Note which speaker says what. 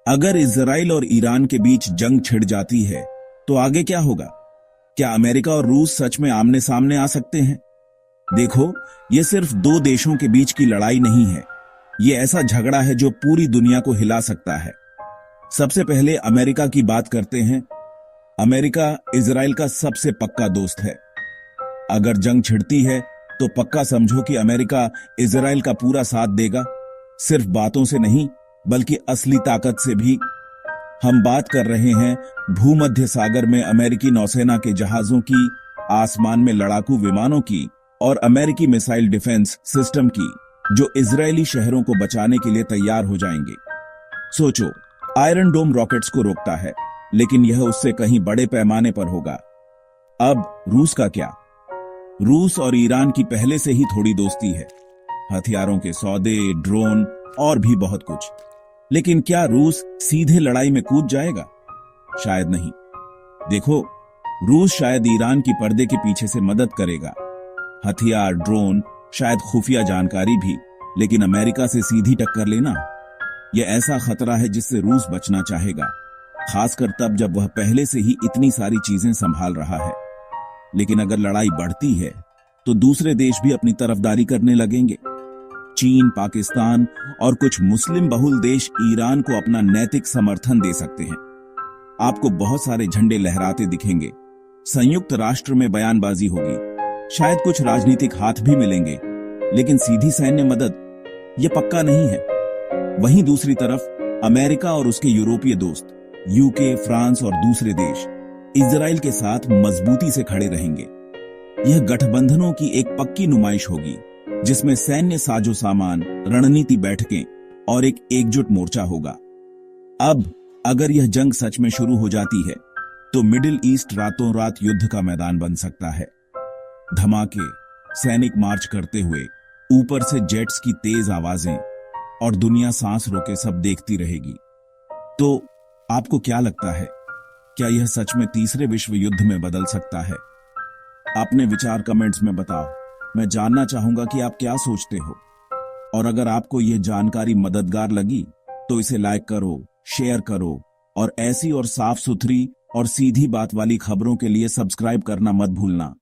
Speaker 1: अगर इजराइल और ईरान के बीच जंग छिड़ जाती है तो आगे क्या होगा? क्या अमेरिका और रूस सच में आमने सामने आ सकते हैं? देखो, ये सिर्फ दो देशों के बीच की लड़ाई नहीं है। ये ऐसा झगड़ा है जो पूरी दुनिया को हिला सकता है। सबसे पहले अमेरिका की बात करते हैं। अमेरिका इजराइल का सबसे पक्का दोस्त है। अगर जंग छिड़ती है तो पक्का समझो कि अमेरिका इजराइल का पूरा साथ देगा, सिर्फ बातों से नहीं बल्कि असली ताकत से भी। हम बात कर रहे हैं भूमध्य सागर में अमेरिकी नौसेना के जहाजों की, आसमान में लड़ाकू विमानों की और अमेरिकी मिसाइल डिफेंस सिस्टम की, जो इजरायली शहरों को बचाने के लिए तैयार हो जाएंगे। सोचो, आयरन डोम रॉकेट्स को रोकता है, लेकिन यह उससे कहीं बड़े पैमाने पर होगा। अब रूस का क्या? रूस और ईरान की पहले से ही थोड़ी दोस्ती है, हथियारों के सौदे, ड्रोन और भी बहुत कुछ। लेकिन क्या रूस सीधे लड़ाई में कूद जाएगा? शायद नहीं। देखो, रूस शायद ईरान की पर्दे के पीछे से मदद करेगा, हथियार, ड्रोन, शायद खुफिया जानकारी भी, लेकिन अमेरिका से सीधी टक्कर लेना, यह ऐसा खतरा है जिससे रूस बचना चाहेगा, खासकर तब जब वह पहले से ही इतनी सारी चीजें संभाल रहा है। लेकिन अगर लड़ाई बढ़ती है तो दूसरे देश भी अपनी तरफदारी करने लगेंगे। चीन, पाकिस्तान और कुछ मुस्लिम बहुल देश ईरान को अपना नैतिक समर्थन दे सकते हैं। आपको बहुत सारे झंडे लहराते दिखेंगे, संयुक्त राष्ट्र में बयानबाजी होगी, शायद कुछ राजनीतिक हाथ भी मिलेंगे, लेकिन सीधी सैन्य मदद यह पक्का नहीं है। वहीं दूसरी तरफ अमेरिका और उसके यूरोपीय दोस्त यूके, फ्रांस और दूसरे देश इजराइल के साथ मजबूती से खड़े रहेंगे। यह गठबंधनों की एक पक्की नुमाइश होगी, जिसमें सैन्य साजो सामान, रणनीति बैठकें और एक एकजुट मोर्चा होगा। अब अगर यह जंग सच में शुरू हो जाती है तो मिडिल ईस्ट रातों रात युद्ध का मैदान बन सकता है। धमाके, सैनिक मार्च करते हुए, ऊपर से जेट्स की तेज आवाजें और दुनिया सांस रोके सब देखती रहेगी। तो आपको क्या लगता है, क्या यह सच में तीसरे विश्व युद्ध में बदल सकता है? अपने विचार कमेंट्स में बताओ। मैं जानना चाहूंगा कि आप क्या सोचते हो। और अगर आपको यह जानकारी मददगार लगी तो इसे लाइक करो, शेयर करो और ऐसी और साफ सुथरी और सीधी बात वाली खबरों के लिए सब्सक्राइब करना मत भूलना।